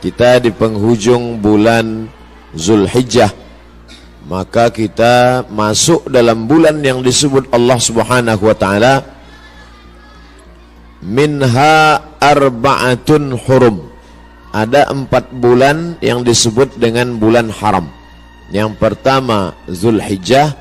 kita di penghujung bulan Zulhijjah, maka kita masuk dalam bulan yang disebut Allah Subhanahu wa taala minha arba'atun hurum. Ada 4 bulan yang disebut dengan bulan haram. Yang pertama Zulhijjah,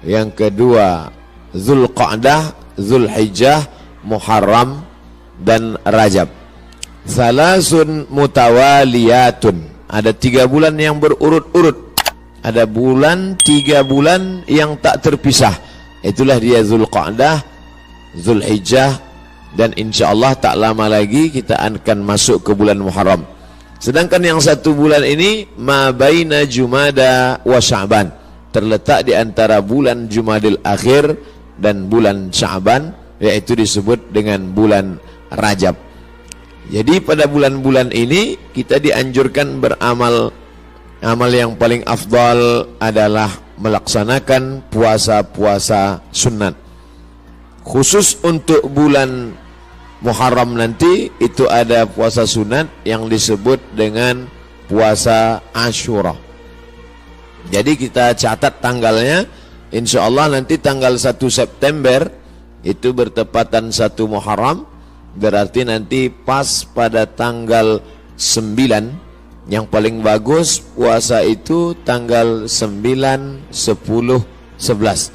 yang kedua Zulqa'dah, Zulhijjah, Muharram dan Rajab. Salasun mutawaliyatun. Ada 3 bulan yang berurut-urut. Ada bulan 3 bulan yang tak terpisah. Itulah dia Zulqa'dah, Zulhijjah, dan insyaallah tak lama lagi kita akan masuk ke bulan Muharram. Sedangkan yang 1 bulan ini ma baina Jumada wa Sya'ban, terletak di antara bulan Jumadil Akhir dan bulan Sya'ban, yaitu disebut dengan bulan Rajab. Jadi pada bulan-bulan ini kita dianjurkan beramal. Amal yang paling afdal adalah melaksanakan puasa-puasa sunat. Khusus untuk bulan Muharram nanti itu ada puasa sunat yang disebut dengan puasa Ashura. Jadi kita catat tanggalnya, insya Allah nanti tanggal 1 September itu bertepatan 1 Muharram, berarti nanti pas pada tanggal 9. Yang paling bagus puasa itu tanggal 9, 10, 11.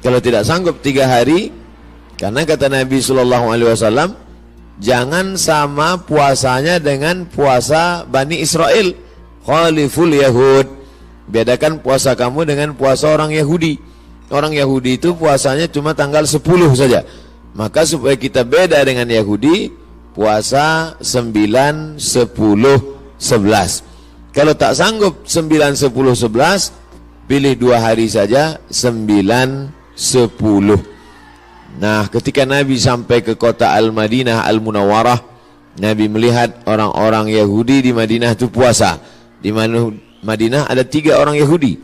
Kalau tidak sanggup 3 hari, karena kata Nabi SAW, jangan sama puasanya dengan puasa Bani Israel. Khaliful Yahud. Bedakan puasa kamu dengan puasa orang Yahudi. Orang Yahudi itu puasanya cuma tanggal 10 saja. Maka supaya kita beda dengan Yahudi, puasa 9, 10, 11. Kalau tak sanggup 9, 10, 11, pilih 2 hari saja, 9, 10. Nah, ketika Nabi sampai ke kota Al-Madinah Al-Munawwarah, Nabi melihat orang-orang Yahudi di Madinah itu puasa. Di Madinah ada 3 orang Yahudi.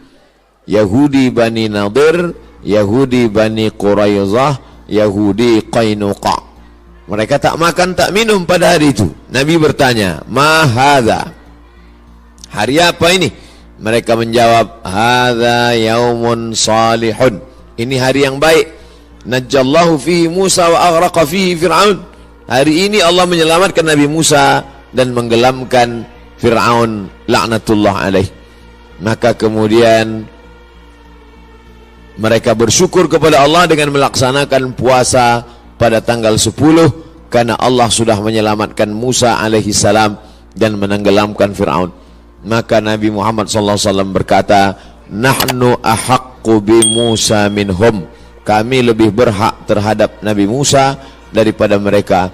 Yahudi Bani Nadir, Yahudi Bani Quraizah, Yahudi Qainuqa. Mereka tak makan, tak minum pada hari itu. Nabi bertanya, "Ma hadza?" Hari apa ini? Mereka menjawab, "Hadza yaumun salihun." Ini hari yang baik. Najjallahu fihi Musa wa aghraqa fihi Fir'aun. Hari ini Allah menyelamatkan Nabi Musa dan menggelamkan Fir'aun laknatullah alaih. Maka kemudian mereka bersyukur kepada Allah dengan melaksanakan puasa pada tanggal 10 karena Allah sudah menyelamatkan Musa alaihi salam dan menenggelamkan Fir'aun. Maka Nabi Muhammad SAW berkata, "Nahnu ahaqqu bi Musa minhum." Kami lebih berhak terhadap Nabi Musa daripada mereka.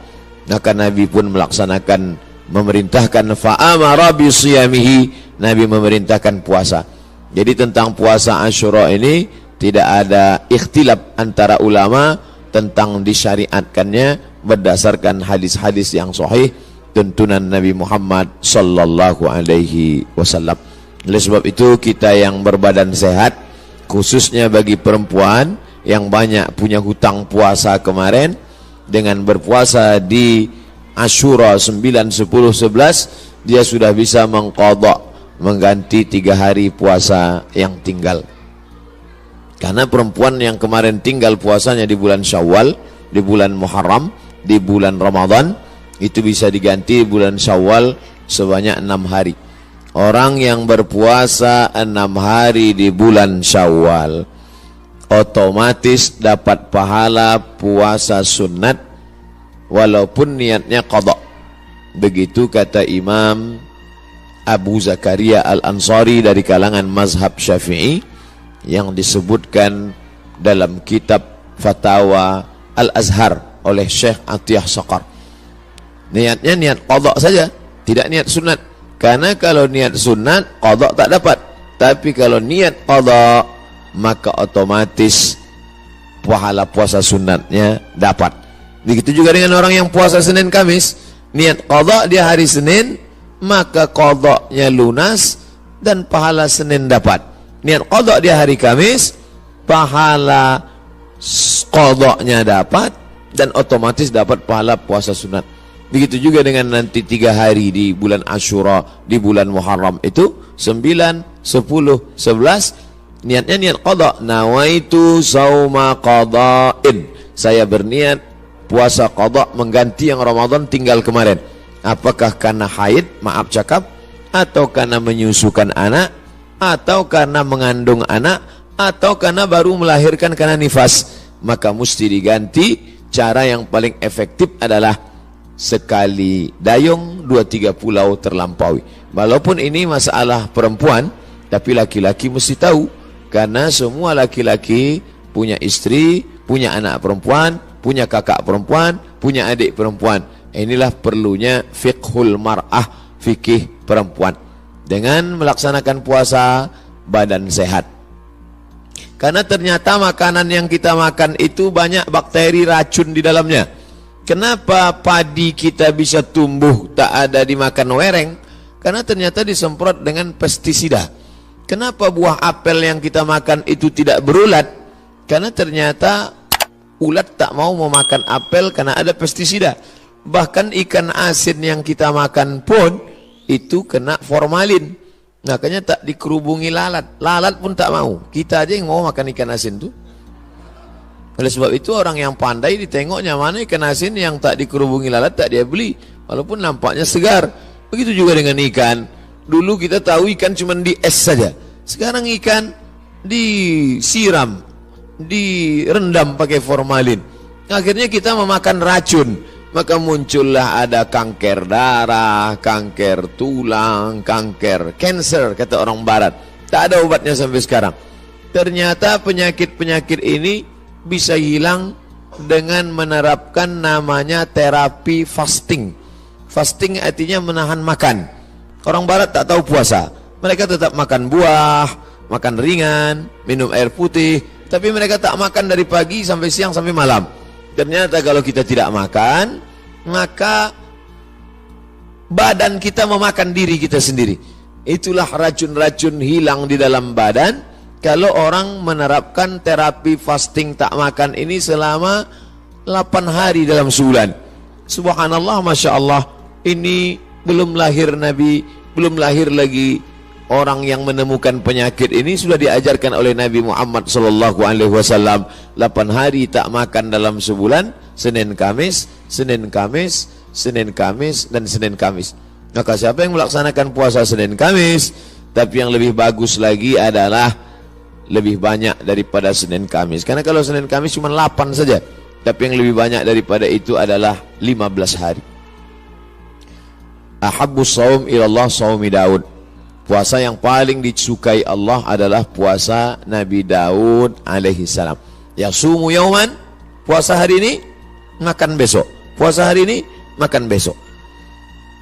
Maka Nabi pun melaksanakan, memerintahkan fa'amara bi siyamihi. Nabi memerintahkan puasa. Jadi tentang puasa Ashura ini tidak ada ikhtilaf antara ulama tentang disyariatkannya berdasarkan hadis-hadis yang sahih tuntunan Nabi Muhammad sallallahu alaihi wasallam. Oleh sebab itu kita yang berbadan sehat, khususnya bagi perempuan yang banyak punya hutang puasa kemarin, dengan berpuasa di Ashura 9, 10, 11, dia sudah bisa mengqadha, mengganti 3 hari puasa yang tinggal. Karena perempuan yang kemarin tinggal puasanya di bulan Syawal, di bulan Muharram, di bulan Ramadan, itu bisa diganti bulan Syawal sebanyak 6 hari. Orang yang berpuasa 6 hari di bulan Syawal otomatis dapat pahala puasa sunat walaupun niatnya qadha. Begitu kata Imam Abu Zakaria Al-Ansari dari kalangan mazhab Syafi'i yang disebutkan dalam kitab Fatawa Al-Azhar oleh Syekh Atiyah Saqar. Niatnya niat qadha saja, tidak niat sunat. Karena kalau niat sunat qadha tak dapat. Tapi kalau niat qadha maka otomatis pahala puasa sunatnya dapat. Begitu juga dengan orang yang puasa Senin Kamis, niat qadha dia hari Senin, maka qadhanya lunas dan pahala Senin dapat. Niat qadha dia hari Kamis, pahala qadhanya dapat dan otomatis dapat pahala puasa sunat. Begitu juga dengan nanti 3 hari di bulan Asyura, di bulan Muharram itu 9, 10, 11. Niatnya niat qada. Nawaitu sauma qada'in. Saya berniat puasa qada mengganti yang Ramadan tinggal kemarin. Apakah karena haid, maaf cakap, atau karena menyusukan anak, atau karena mengandung anak, atau karena baru melahirkan karena nifas, maka mesti diganti. Cara yang paling efektif adalah sekali dayung 2-3 pulau terlampaui. Walaupun ini masalah perempuan, tapi laki-laki mesti tahu, karena semua laki-laki punya istri, punya anak perempuan, punya kakak perempuan, punya adik perempuan. Inilah perlunya fiqhul mar'ah, fikih perempuan. Dengan melaksanakan puasa, badan sehat. Karena ternyata makanan yang kita makan itu banyak bakteri racun di dalamnya. Kenapa padi kita bisa tumbuh tak ada dimakan wereng? Karena ternyata disemprot dengan pestisida. Kenapa buah apel yang kita makan itu tidak berulat? Karena ternyata ulat tak mau memakan apel karena ada pestisida. Bahkan ikan asin yang kita makan pun itu kena formalin. Makanya tak dikerubungi lalat. Lalat pun tak mau. Kita aja yang mau makan ikan asin tuh. Oleh sebab itu orang yang pandai ditengoknya mana ikan asin yang tak dikerubungi lalat tak dia beli. Walaupun nampaknya segar. Begitu juga dengan ikan. Dulu kita tahu ikan cuma di es saja. Sekarang ikan disiram, direndam pakai formalin. Akhirnya kita memakan racun. Maka muncullah ada kanker darah, kanker tulang, kanker cancer kata orang barat. Tak ada obatnya sampai sekarang. Ternyata penyakit-penyakit ini bisa hilang dengan menerapkan namanya terapi fasting. Fasting artinya menahan makan. Orang barat tak tahu puasa. Mereka tetap makan buah, makan ringan, minum air putih, tapi mereka tak makan dari pagi sampai siang sampai malam. Ternyata kalau kita tidak makan, maka badan kita memakan diri kita sendiri. Itulah racun-racun hilang di dalam badan kalau orang menerapkan terapi fasting tak makan ini selama 8 hari dalam sebulan. Subhanallah, Masya Allah. Ini belum lahir Nabi, belum lahir lagi orang yang menemukan penyakit ini, sudah diajarkan oleh Nabi Muhammad SAW. 8 hari tak makan dalam sebulan, Senin Kamis, Senin Kamis, Senin Kamis, dan Senin Kamis. Maka siapa yang melaksanakan puasa Senin Kamis, tapi yang lebih bagus lagi adalah lebih banyak daripada Senin Kamis. Karena kalau Senin Kamis cuma 8 saja, tapi yang lebih banyak daripada itu adalah 15 hari. Ahabbus saum ilallah saumi Daud. Puasa yang paling disukai Allah adalah puasa Nabi Daud alaihi salam. Yasumu yauman, puasa hari ini, makan besok. Puasa hari ini, makan besok.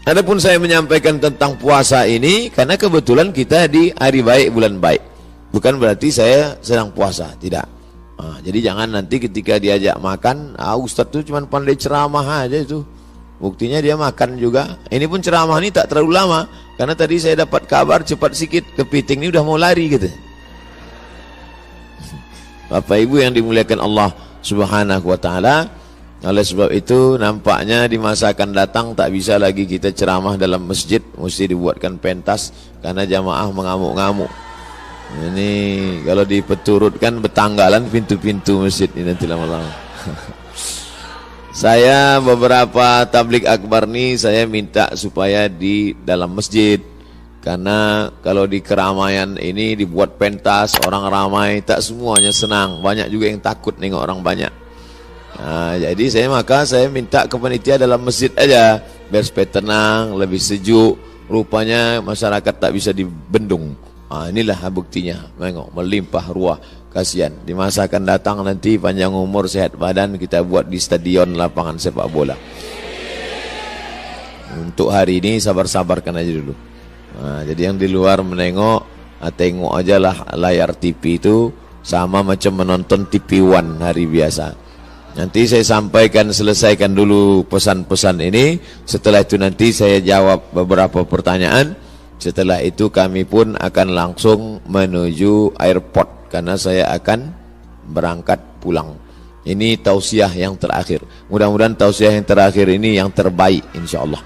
Adapun saya menyampaikan tentang puasa ini karena kebetulan kita di hari baik, bulan baik. Bukan berarti saya sedang puasa, tidak. Jadi jangan nanti ketika diajak makan, Ustadz itu cuma pandai ceramah aja itu. Buktinya dia makan juga. Ini pun ceramah ini tak terlalu lama, karena tadi saya dapat kabar cepat sikit, kepiting ini udah mau lari gitu. Bapak Ibu yang dimuliakan Allah Subhanahu wa taala, oleh sebab itu nampaknya di masa akan datang tak bisa lagi kita ceramah dalam masjid, mesti dibuatkan pentas karena jamaah mengamuk-ngamuk. Ini kalau dipeturutkan betanggalan pintu-pintu masjid ini nanti lama-lama. Saya beberapa tablik akbar nih saya minta supaya di dalam masjid, karena kalau di keramaian ini dibuat pentas, orang ramai, tak semuanya senang, banyak juga yang takut nengok orang banyak. Nah, jadi saya minta ke panitia dalam masjid aja biar supaya tenang, lebih sejuk. Rupanya masyarakat tak bisa dibendung. Inilah buktinya, tengok melimpah ruah. Kasihan, di masa akan datang nanti panjang umur, sehat badan, kita buat di stadion lapangan sepak bola. Untuk hari ini sabar-sabarkan aja dulu. Jadi yang di luar menengok, tengok aja lah layar TV itu sama macam menonton TV One hari biasa. Nanti saya sampaikan, selesaikan dulu pesan-pesan ini. Setelah itu nanti saya jawab beberapa pertanyaan. Setelah itu kami pun akan langsung menuju airport, karena saya akan berangkat pulang. Ini tausiah yang terakhir. Mudah-mudahan tausiah yang terakhir ini yang terbaik insyaallah.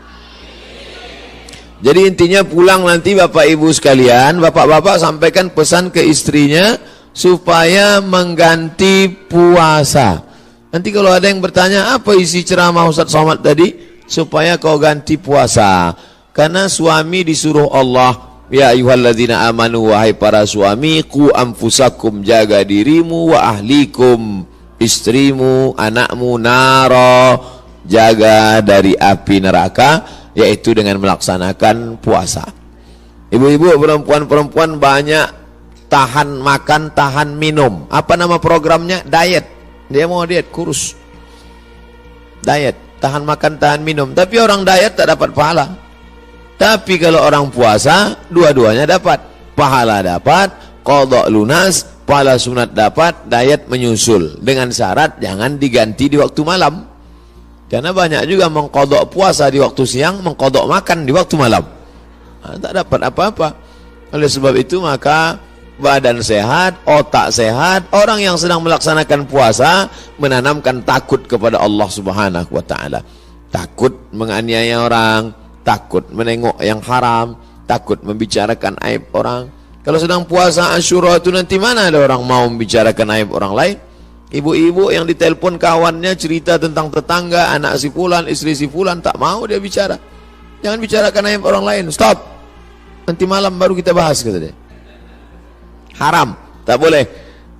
Jadi intinya pulang nanti Bapak Ibu sekalian, bapak-bapak sampaikan pesan ke istrinya supaya mengganti puasa. Nanti kalau ada yang bertanya apa isi ceramah Ustaz Somad tadi, supaya kau ganti puasa. Karena suami disuruh Allah, ya ayyuhalladzina amanu, wahai para suami, qu anfusakum, jaga dirimu, wa ahlikum, istrimu, anakmu, nara, jaga dari api neraka, yaitu dengan melaksanakan puasa. Ibu-ibu, perempuan-perempuan banyak tahan makan, tahan minum. Apa nama programnya? Diet. Dia mau diet, kurus. Diet, tahan makan, tahan minum. Tapi orang diet tak dapat pahala. Tapi kalau orang puasa, dua-duanya dapat. Pahala dapat, qadha lunas, pahala sunat dapat, diet menyusul. Dengan syarat jangan diganti di waktu malam. Karena banyak juga mengqadha puasa di waktu siang, mengqadha makan di waktu malam. Nah, tak dapat apa-apa. Oleh sebab itu maka badan sehat, otak sehat, orang yang sedang melaksanakan puasa menanamkan takut kepada Allah Subhanahu wa taala. Takut menganiaya orang, takut menengok yang haram, takut membicarakan aib orang. Kalau sedang puasa Asyura itu nanti mana ada orang mau membicarakan aib orang lain? Ibu-ibu yang ditelepon kawannya cerita tentang tetangga, anak si fulan, istri si fulan, tak mau dia bicara. Jangan bicarakan aib orang lain, stop. Nanti malam baru kita bahas, kata dia. Haram, tak boleh.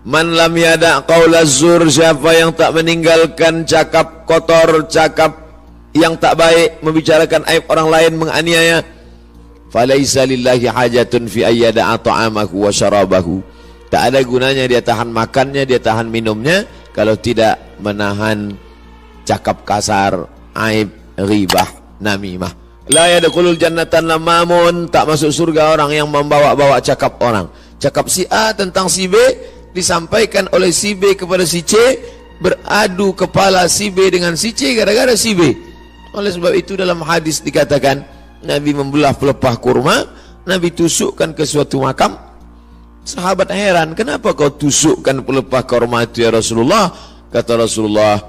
Man lam yada qaulaz zur, siapa yang tak meninggalkan cakap kotor, cakap yang tak baik, membicarakan aib orang lain, menganiaya, falaisa lillahi hajatun fi ayyada'a ta'amahu wa syarabahu. Tak ada gunanya dia tahan makannya, dia tahan minumnya, kalau tidak menahan cakap kasar, aib, ghibah, namimah. La yadkhulul jannatan lamamun, tak masuk surga orang yang membawa-bawa cakap orang. Cakap si A tentang si B disampaikan oleh si B kepada si C, beradu kepala si B dengan si C gara-gara si B. Oleh sebab itu dalam hadis dikatakan Nabi membelah pelepah kurma, Nabi tusukkan ke suatu makam. Sahabat heran, kenapa kau tusukkan pelepah kurma itu ya Rasulullah? Kata Rasulullah,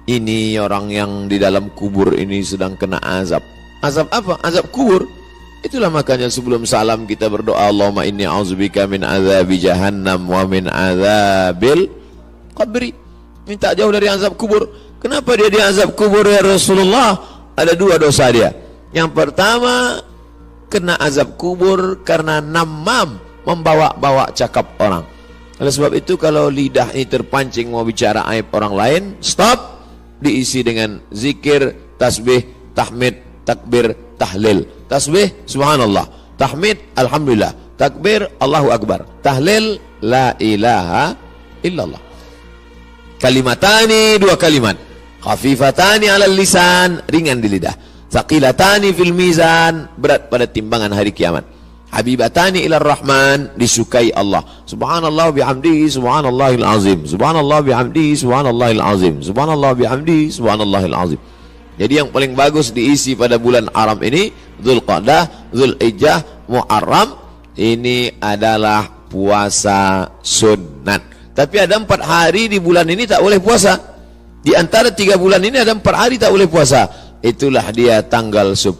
ini orang yang di dalam kubur ini sedang kena azab. Azab apa? Azab kubur. Itulah makanya sebelum salam kita berdoa, Allahumma inni a'udzubika min azabi jahannam wa min azabil qabri. Minta jauh dari azab kubur. Kenapa dia di azab kubur ya Rasulullah? Ada dua dosa dia. Yang pertama, kena azab kubur karena namam, membawa-bawa cakap orang. Oleh sebab itu kalau lidah ini terpancing mau bicara aib orang lain, stop. Diisi dengan zikir, tasbih, tahmid, takbir, tahlil. Tasbih, subhanallah. Tahmid, alhamdulillah. Takbir, Allahu akbar. Tahlil, la ilaha illallah. Kalimatani, dua kalimat. Khafifatani alal lisan, ringan di lidah. Thaqilatani fil mizan, berat pada timbangan hari kiamat. Habibatani ilar rahman, disukai Allah. Subhanallah bihamdihi, subhanallahil azim. Subhanallah bihamdihi, subhanallahil azim. Subhanallah bihamdihi, subhanallahil azim. Jadi yang paling bagus diisi pada bulan haram ini, Dzulqa'dah, Dzulhijjah, Muharram, ini adalah puasa sunat. Tapi ada 4 hari di bulan ini tak boleh puasa. Di antara 3 bulan ini ada 4 hari tak boleh puasa. Itulah dia tanggal 10,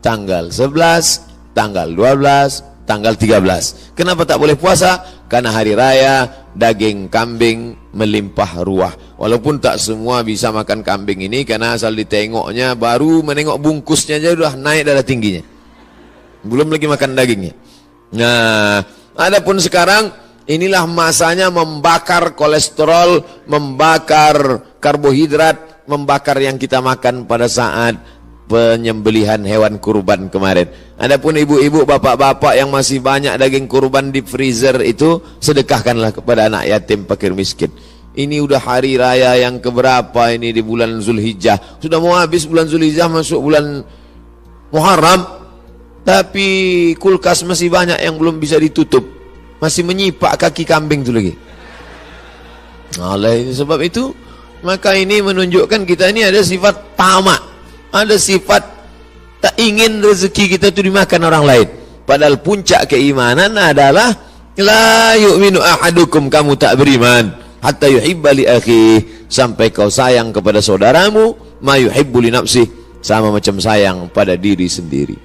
tanggal 11, tanggal 12, tanggal 13. Kenapa tak boleh puasa? Karena hari raya daging kambing melimpah ruah. Walaupun tak semua bisa makan kambing ini, karena asal ditengoknya, baru menengok bungkusnya aja sudah naik darah tingginya. Belum lagi makan dagingnya. Nah, adapun sekarang inilah masanya membakar kolesterol, membakar karbohidrat, membakar yang kita makan pada saat penyembelihan hewan kurban kemarin. Adapun ibu-ibu, bapak-bapak yang masih banyak daging kurban di freezer itu, sedekahkanlah kepada anak yatim, fakir miskin. Ini udah hari raya yang keberapa ini di bulan Zulhijjah. Sudah mau habis bulan Zulhijjah, masuk bulan Muharram, tapi kulkas masih banyak yang belum bisa ditutup. Masih menyipak kaki kambing itu lagi. Oleh sebab itu, maka ini menunjukkan kita ini ada sifat tamak, ada sifat tak ingin rezeki kita itu dimakan orang lain. Padahal puncak keimanan adalah la yu'minu ahadukum, kamu tak beriman hatta yuhibba li akhihi, sampai kau sayang kepada saudaramu ma yuhibbu li nafsihi, sama macam sayang pada diri sendiri.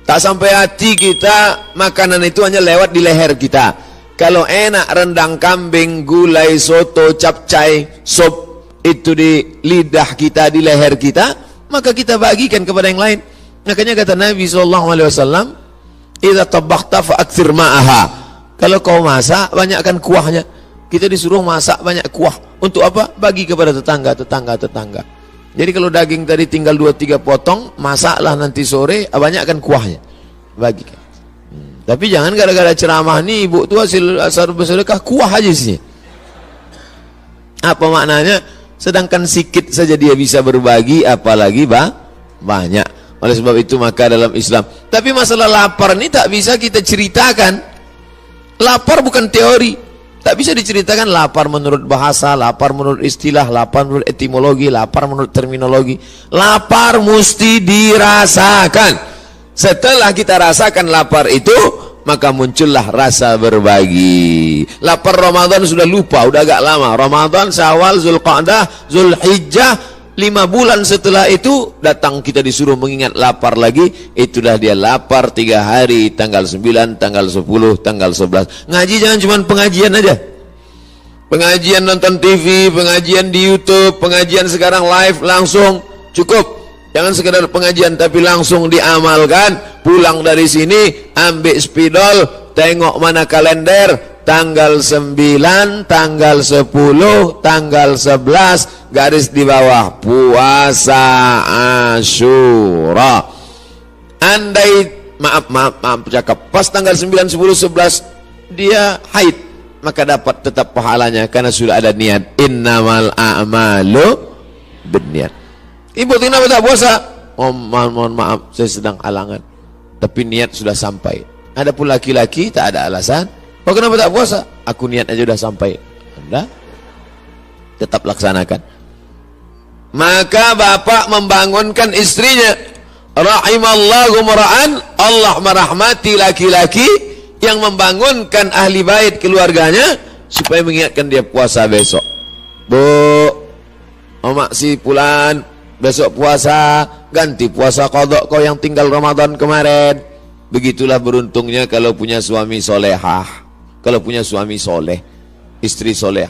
Tak sampai hati kita, makanan itu hanya lewat di leher kita. Kalau enak rendang kambing, gulai, soto, capcay, sop itu di lidah kita, di leher kita, maka kita bagikan kepada yang lain. Makanya kata Nabi SAW, idza tabakhta fa aktsir ma'aha. Kalau kau masak, banyakkan kuahnya. Kita disuruh masak banyak kuah. Untuk apa? Bagi kepada tetangga. Jadi kalau daging tadi tinggal 2-3 potong, masaklah nanti sore, banyakkan kuahnya. Bagikan. Tapi jangan gara-gara ceramah nih, ibu tuh hasil bersedekah kuah aja sih. Apa maknanya? Sedangkan sikit saja dia bisa berbagi, apalagi banyak. Oleh sebab itu maka dalam Islam, tapi masalah lapar ini tak bisa kita ceritakan. Lapar bukan teori, tak bisa diceritakan. Lapar menurut bahasa, lapar menurut istilah, lapar menurut etimologi, lapar menurut terminologi. Lapar mesti dirasakan. Setelah kita rasakan lapar itu, maka muncullah rasa berbagi. Lapar Ramadan sudah lupa, udah agak lama. Ramadan, Syawal, Zulqa'dah, Zulhijjah, 5 bulan setelah itu datang kita disuruh mengingat lapar lagi. Itulah dia lapar 3 hari, tanggal 9, tanggal 10, tanggal 11. Ngaji jangan cuma pengajian aja. Pengajian nonton TV, pengajian di YouTube, pengajian sekarang live langsung, cukup. Jangan sekedar pengajian tapi langsung diamalkan. Pulang dari sini ambil spidol, tengok mana kalender, tanggal 9, tanggal 10, tanggal 11, garis di bawah puasa Asyura. Andai maaf cakap, pas tanggal 9, 10, 11 dia haid, maka dapat tetap pahalanya karena sudah ada niat. Innamal a'malu binniyat. Ibu kenapa tak puasa? Oh, mohon maaf, saya sedang halangan. Tapi niat sudah sampai. Adapun laki-laki tak ada alasan. Oh, kenapa tak puasa? Aku niat aja sudah sampai. Anda tetap laksanakan. Maka bapak membangunkan istrinya. Rahimallahu mar'an, Allah merahmati laki-laki yang membangunkan ahli bait keluarganya supaya mengingatkan dia puasa besok. Bu, omak si Pulan, besok puasa, ganti puasa qadha kau yang tinggal Ramadan kemarin. Begitulah beruntungnya kalau punya suami solehah, kalau punya suami soleh, istri soleh.